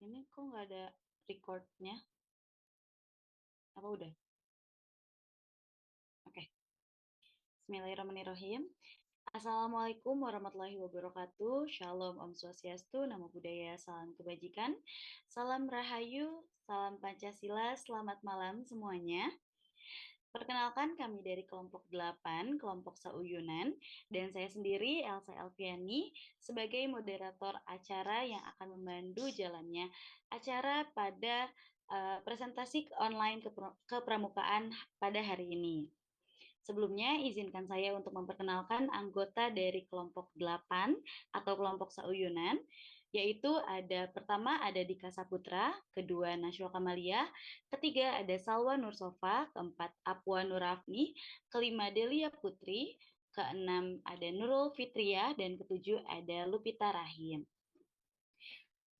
Ini kok nggak ada recordnya? Apa udah? Oke. Bismillahirrahmanirrahim. Assalamualaikum warahmatullahi wabarakatuh. Shalom, Om Swastiastu, Namo Buddhaya, salam kebajikan. Salam Rahayu, salam Pancasila, selamat malam semuanya. Perkenalkan kami dari kelompok 8, kelompok Sauyunan, dan saya sendiri Elsa Elviani sebagai moderator acara yang akan membantu jalannya acara pada presentasi online kepramukaan pada hari ini. Sebelumnya, izinkan saya untuk memperkenalkan anggota dari kelompok 8 atau kelompok Sauyunan, yaitu pertama ada Dika Saputra, kedua Nashwa Kamalia, ketiga ada Salwa Nursofa, keempat Apwa Nurafni, kelima Delia Putri, keenam ada Nurul Fitria, dan ketujuh ada Lupita Rahim.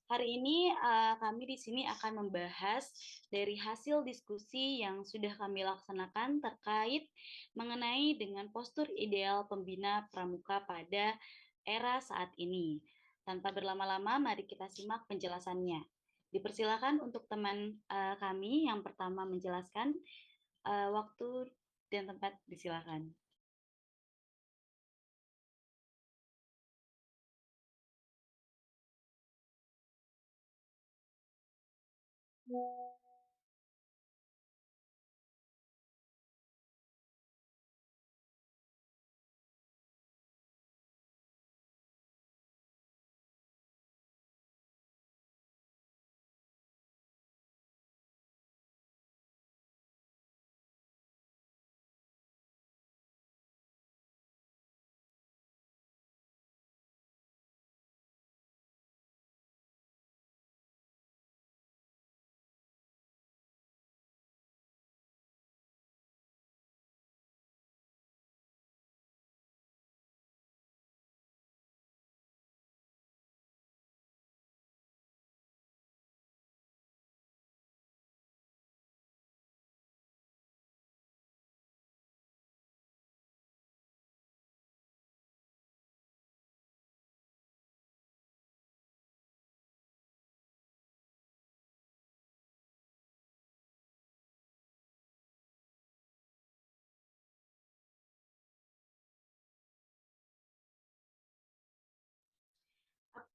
Hari ini kami di sini akan membahas dari hasil diskusi yang sudah kami laksanakan terkait mengenai dengan postur ideal pembina pramuka pada era saat ini. Tanpa berlama-lama, mari kita simak penjelasannya. Dipersilakan untuk teman kami yang pertama menjelaskan, waktu dan tempat disilakan.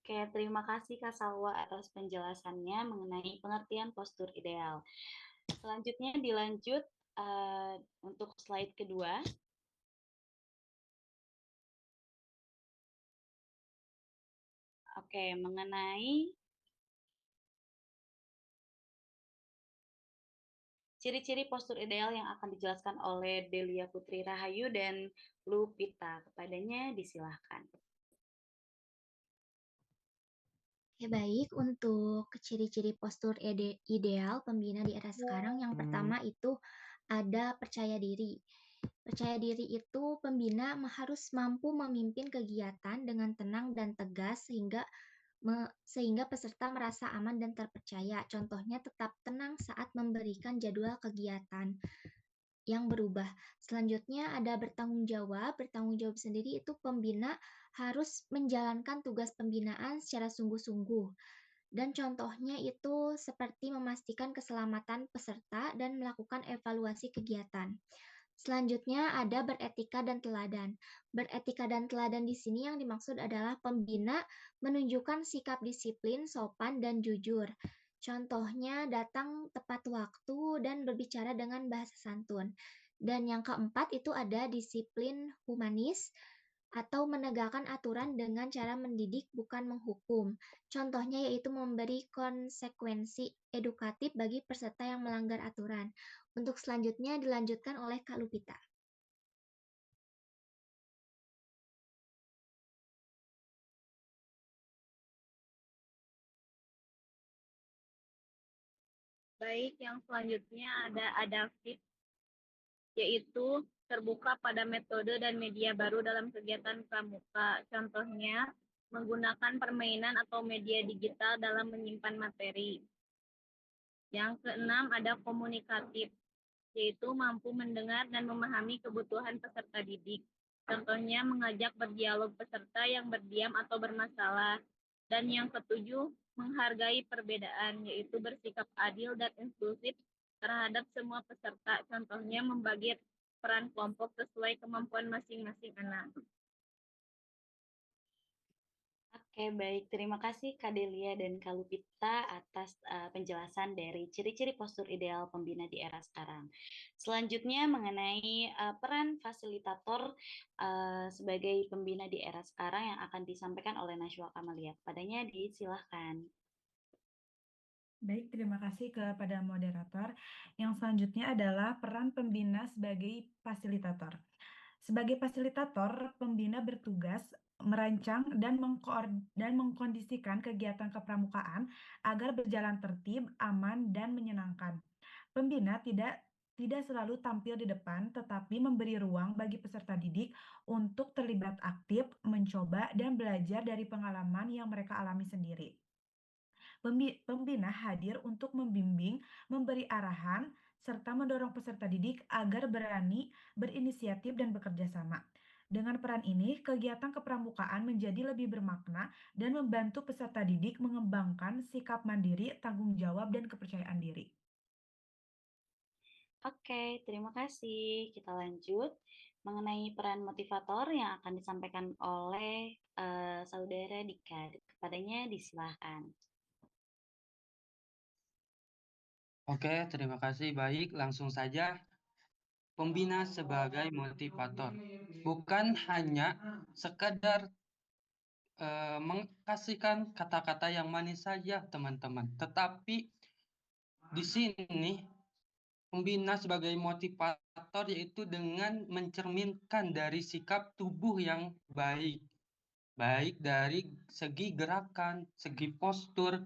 Oke, terima kasih Kak Salwa atas penjelasannya mengenai pengertian postur ideal. Selanjutnya dilanjut untuk slide kedua. Oke, mengenai ciri-ciri postur ideal yang akan dijelaskan oleh Delia Putri Rahayu dan Lupita. Kepadanya disilahkan. Ya baik, untuk ciri-ciri postur ideal pembina di era sekarang, yang pertama itu ada percaya diri. Percaya diri itu pembina harus mampu memimpin kegiatan dengan tenang dan tegas sehingga peserta merasa aman dan terpercaya. Contohnya tetap tenang saat memberikan jadwal kegiatan yang berubah. Selanjutnya ada bertanggung jawab. Bertanggung jawab sendiri itu pembina harus menjalankan tugas pembinaan secara sungguh-sungguh. Dan contohnya itu seperti memastikan keselamatan peserta dan melakukan evaluasi kegiatan. Selanjutnya ada beretika dan teladan. Beretika dan teladan di sini yang dimaksud adalah pembina menunjukkan sikap disiplin, sopan, dan jujur. Contohnya datang tepat waktu dan berbicara dengan bahasa santun. Dan yang keempat itu ada disiplin humanis atau menegakkan aturan dengan cara mendidik bukan menghukum. Contohnya yaitu memberi konsekuensi edukatif bagi peserta yang melanggar aturan. Untuk selanjutnya dilanjutkan oleh Kak Lupita. Baik, yang selanjutnya ada adaptif, yaitu terbuka pada metode dan media baru dalam kegiatan pramuka. Contohnya, menggunakan permainan atau media digital dalam menyimpan materi. Yang keenam ada komunikatif, yaitu mampu mendengar dan memahami kebutuhan peserta didik. Contohnya, mengajak berdialog peserta yang berdiam atau bermasalah. Dan yang ketujuh, menghargai perbedaan, yaitu bersikap adil dan inklusif terhadap semua peserta. Contohnya membagi peran kelompok sesuai kemampuan masing-masing anak. Oke, baik. Terima kasih Kak Delia dan Kak Lupita atas penjelasan dari ciri-ciri postur ideal pembina di era sekarang. Selanjutnya mengenai peran fasilitator sebagai pembina di era sekarang yang akan disampaikan oleh Najwa Kamalia. Padanya disilahkan. Baik, terima kasih kepada moderator. Yang selanjutnya adalah peran pembina sebagai fasilitator. Sebagai fasilitator, pembina bertugas merancang dan mengkondisikan kegiatan kepramukaan agar berjalan tertib, aman, dan menyenangkan. Pembina tidak selalu tampil di depan, tetapi memberi ruang bagi peserta didik untuk terlibat aktif, mencoba, dan belajar dari pengalaman yang mereka alami sendiri. Pembina hadir untuk membimbing, memberi arahan, serta mendorong peserta didik agar berani berinisiatif dan bekerja sama. Dengan peran ini, kegiatan kepramukaan menjadi lebih bermakna dan membantu peserta didik mengembangkan sikap mandiri, tanggung jawab, dan kepercayaan diri. Oke, terima kasih. Kita lanjut mengenai peran motivator yang akan disampaikan oleh saudara Dika. Kepadanya disilahkan. Oke, terima kasih. Baik, langsung saja. Pembina sebagai motivator. Bukan hanya sekadar mengkasihkan kata-kata yang manis saja, teman-teman. Tetapi di sini pembina sebagai motivator yaitu dengan mencerminkan dari sikap tubuh yang baik. Baik dari segi gerakan, segi postur,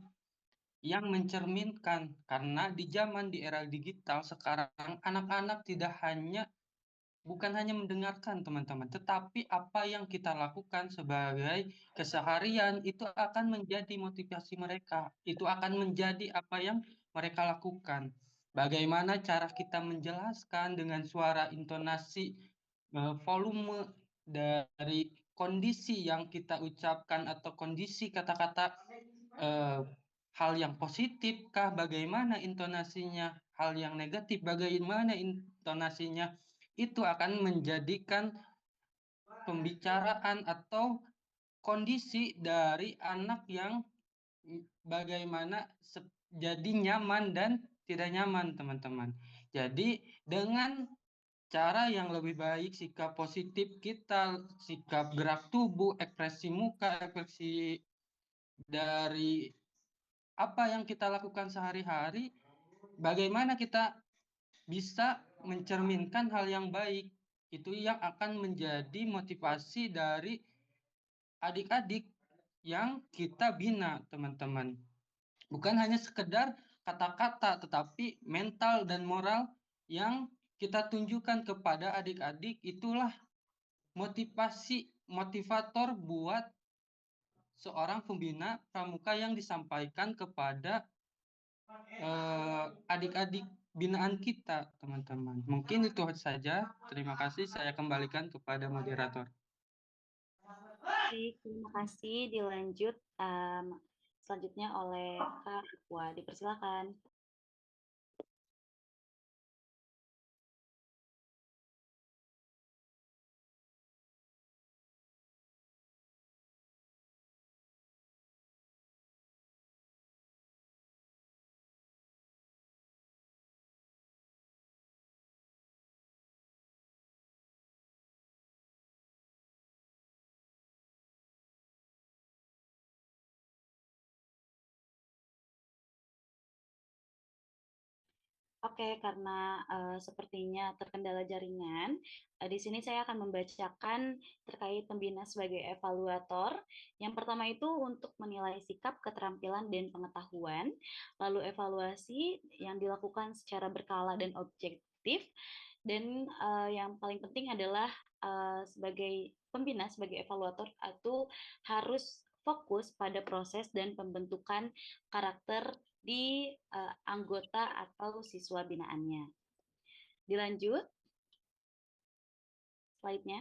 yang mencerminkan karena di zaman di era digital sekarang anak-anak bukan hanya mendengarkan teman-teman, tetapi apa yang kita lakukan sebagai keseharian itu akan menjadi motivasi mereka, itu akan menjadi apa yang mereka lakukan. Bagaimana cara kita menjelaskan dengan suara, intonasi, volume dari kondisi yang kita ucapkan atau kondisi kata-kata, hal yang positif kah, bagaimana intonasinya, hal yang negatif, bagaimana intonasinya, itu akan menjadikan pembicaraan atau kondisi dari anak yang bagaimana jadi nyaman dan tidak nyaman, teman-teman. Jadi dengan cara yang lebih baik, sikap positif kita, sikap gerak tubuh, ekspresi muka, ekspresi dari apa yang kita lakukan sehari-hari, bagaimana kita bisa mencerminkan hal yang baik. Itu yang akan menjadi motivasi dari adik-adik yang kita bina, teman-teman. Bukan hanya sekedar kata-kata, tetapi mental dan moral yang kita tunjukkan kepada adik-adik, itulah motivator buat seorang pembina pramuka yang disampaikan kepada adik-adik binaan kita, teman-teman. Mungkin itu saja. Terima kasih. Saya kembalikan kepada moderator. Baik, terima kasih. Dilanjut selanjutnya oleh Kak Aqua. Dipersilakan. Oke, karena sepertinya terkendala jaringan, di sini saya akan membacakan terkait pembina sebagai evaluator. Yang pertama itu untuk menilai sikap, keterampilan, dan pengetahuan. Lalu evaluasi yang dilakukan secara berkala dan objektif. Dan yang paling penting adalah sebagai pembina, sebagai evaluator itu harus fokus pada proses dan pembentukan karakter di anggota atau siswa binaannya. Dilanjut, slide-nya.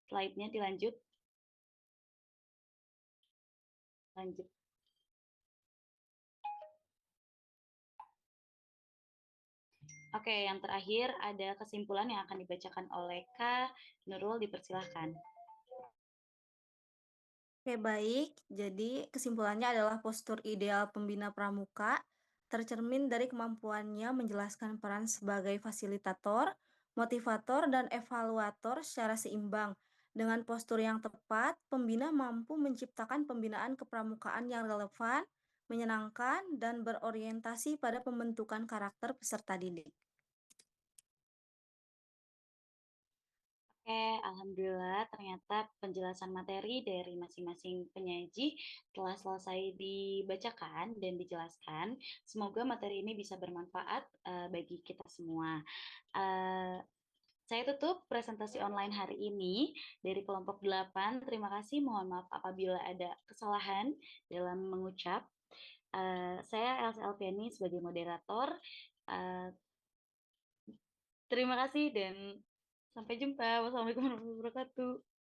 Slide-nya dilanjut. Lanjut. Oke, yang terakhir ada kesimpulan yang akan dibacakan oleh Kak Nurul, dipersilahkan. Oke, baik. Jadi kesimpulannya adalah postur ideal pembina pramuka tercermin dari kemampuannya menjelaskan peran sebagai fasilitator, motivator, dan evaluator secara seimbang. Dengan postur yang tepat, pembina mampu menciptakan pembinaan kepramukaan yang relevan, menyenangkan, dan berorientasi pada pembentukan karakter peserta didik. Oke, alhamdulillah ternyata penjelasan materi dari masing-masing penyaji telah selesai dibacakan dan dijelaskan. Semoga materi ini bisa bermanfaat bagi kita semua. Saya tutup presentasi online hari ini dari kelompok 8. Terima kasih, mohon maaf apabila ada kesalahan dalam mengucap. Saya Elsa Elviani sebagai moderator. Terima kasih dan sampai jumpa. Wassalamualaikum warahmatullahi wabarakatuh.